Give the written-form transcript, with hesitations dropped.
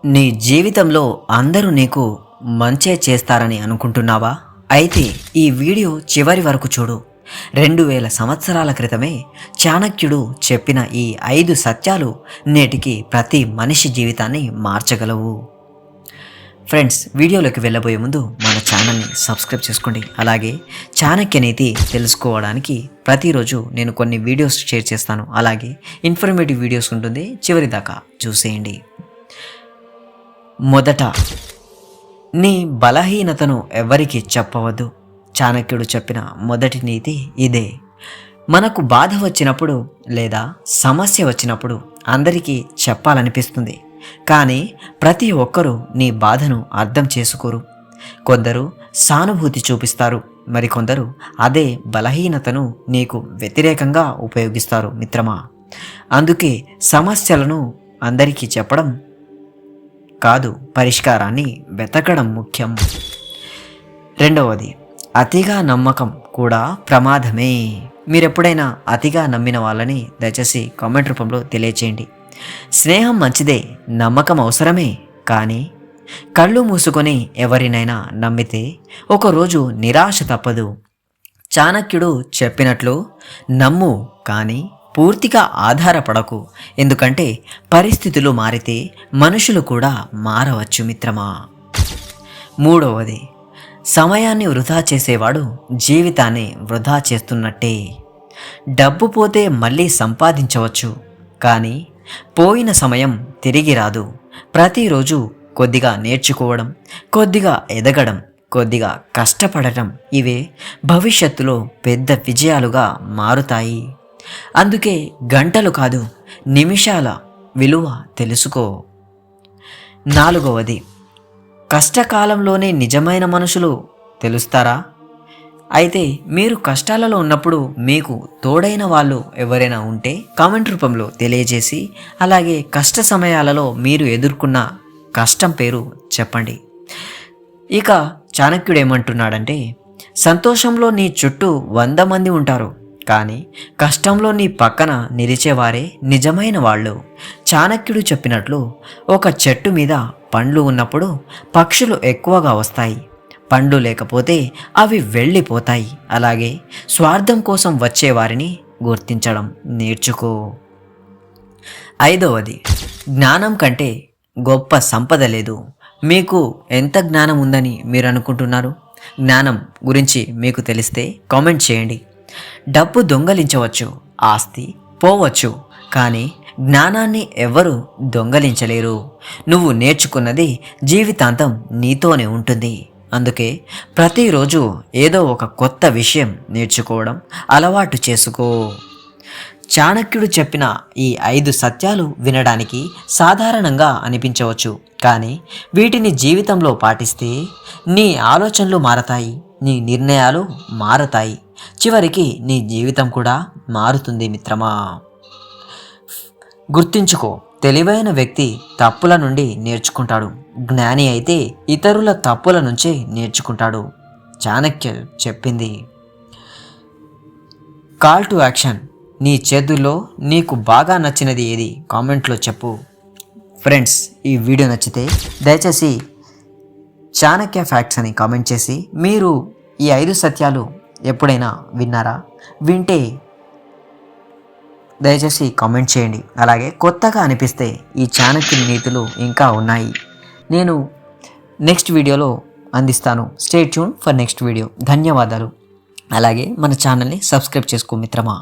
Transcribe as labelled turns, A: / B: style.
A: నీ జీవితంలో అందరూ నీకు మంచే చేస్తారని అనుకుంటున్నావా? అయితే ఈ వీడియో చివరి వరకు చూడు. 2000 సంవత్సరాల క్రితమే చాణక్యుడు చెప్పిన ఈ 5 సత్యాలు నేటికి ప్రతి మనిషి జీవితాన్ని మార్చగలవు. ఫ్రెండ్స్, వీడియోలోకి వెళ్ళబోయే ముందు మన ఛానల్ని సబ్స్క్రైబ్ చేసుకోండి. అలాగే చాణక్య నీతి తెలుసుకోవడానికి ప్రతిరోజు నేను కొన్ని వీడియోస్ షేర్ చేస్తాను. అలాగే ఇన్ఫర్మేటివ్ వీడియోస్ ఉంటుంది, చివరి దాకా చూసేయండి. మొదట, నీ బలహీనతను ఎవరికి చెప్పవద్దు. చాణక్యుడు చెప్పిన మొదటి నీతి ఇదే. మనకు బాధ వచ్చినప్పుడు లేదా సమస్య వచ్చినప్పుడు అందరికీ చెప్పాలనిపిస్తుంది, కానీ ప్రతి ఒక్కరూ నీ బాధను అర్థం చేసుకోరు. కొందరు సానుభూతి చూపిస్తారు, మరికొందరు అదే బలహీనతను నీకు వ్యతిరేకంగా ఉపయోగిస్తారు మిత్రమా. అందుకే సమస్యలను అందరికీ చెప్పడం కాదు, పరిష్కారాన్ని వెతకడం ముఖ్యం. రెండవది, అతిగా నమ్మకం కూడా ప్రమాదమే. మీరెప్పుడైనా అతిగా నమ్మిన వాళ్ళని దయచేసి కామెంట్ రూపంలో తెలియచేయండి. స్నేహం మంచిదే, నమ్మకం అవసరమే, కానీ కళ్ళు మూసుకొని ఎవరినైనా నమ్మితే ఒకరోజు నిరాశ తప్పదు. చాణక్యుడు చెప్పినట్లు నమ్ము, కానీ పూర్తిగా ఆధారపడకు. ఎందుకంటే పరిస్థితులు మారితే మనుషులు కూడా మారవచ్చు మిత్రమా. మూడవది, సమయాన్ని వృధా చేసేవాడు జీవితాన్ని వృధా చేస్తున్నట్టే. డబ్బు పోతే మళ్ళీ సంపాదించవచ్చు, కానీ పోయిన సమయం తిరిగి రాదు. ప్రతిరోజు కొద్దిగా నేర్చుకోవడం, కొద్దిగా ఎదగడం, కొద్దిగా కష్టపడటం, ఇవే భవిష్యత్తులో పెద్ద విజయాలుగా మారుతాయి. అందుకే గంటలు కాదు, నిమిషాల విలువ తెలుసుకో. నాలుగవది, కష్టకాలంలోనే నిజమైన మనుషులు తెలుస్తారా? అయితే మీరు కష్టాలలో ఉన్నప్పుడు మీకు తోడైన వాళ్ళు ఎవరైనా ఉంటే కామెంట్ రూపంలో తెలియజేసి, అలాగే కష్ట సమయాలలో మీరు ఎదుర్కొన్న కష్టం పేరు చెప్పండి. ఇక చాణక్యుడు ఏమంటున్నాడంటే, సంతోషంలో నీ చుట్టూ 100 మంది ఉంటారు, కానీ కష్టంలో నీ పక్కన నిలిచేవారే నిజమైన వాళ్ళు. చాణక్యుడు చెప్పినట్లు ఒక చెట్టు మీద పండ్లు ఉన్నప్పుడు పక్షులు ఎక్కువగా వస్తాయి, పండ్లు లేకపోతే అవి వెళ్ళిపోతాయి. అలాగే స్వార్థం కోసం వచ్చేవారిని గుర్తించడం నేర్చుకో. ఐదవది, జ్ఞానం కంటే గొప్ప సంపద లేదు. మీకు ఎంత జ్ఞానం ఉందని మీరు అనుకుంటున్నారు? జ్ఞానం గురించి మీకు తెలిస్తే కామెంట్ చేయండి. డబ్బు దొంగలించవచ్చు, ఆస్తి పోవచ్చు, కానీ జ్ఞానాన్ని ఎవరు దొంగలించలేరు. నువ్వు నేర్చుకున్నది జీవితాంతం నీతోనే ఉంటుంది. అందుకే ప్రతిరోజు ఏదో ఒక కొత్త విషయం నేర్చుకోవడం అలవాటు చేసుకో. చాణక్యుడు చెప్పిన ఈ 5 సత్యాలు వినడానికి సాధారణంగా అనిపించవచ్చు, కానీ వీటిని జీవితంలో పాటిస్తే నీ ఆలోచనలు మారతాయి, నీ నిర్ణయాలు మారతాయి, చివరికి నీ జీవితం కూడా మారుతుంది మిత్రమా. గుర్తుంచుకో, తెలివైన వ్యక్తి తప్పుల నుండి నేర్చుకుంటాడు, జ్ఞాని అయితే ఇతరుల తప్పుల నుంచి నేర్చుకుంటాడు. చాణక్య చెప్పింది. Call to action. నీ చేతుల్లో నీకు బాగా నచ్చినది ఏది కామెంట్లో చెప్పు. ఫ్రెండ్స్, ఈ వీడియో నచ్చితే దయచేసి చాణక్య ఫ్యాక్ట్స్ అని కామెంట్ చేసి, మీరు ఈ 5 సత్యాలు ఎప్పుడైనా విన్నారా? వింటే దయచేసి కామెంట్ చేయండి. అలాగే కొత్తగా అనిపిస్తే ఈ చాణక్య నీతులు ఇంకా ఉన్నాయి, నేను నెక్స్ట్ వీడియోలో అందిస్తాను. Stay tune for next video. ధన్యవాదాలు. అలాగే మన ఛానల్ని సబ్స్క్రైబ్ చేసుకో మిత్రమా.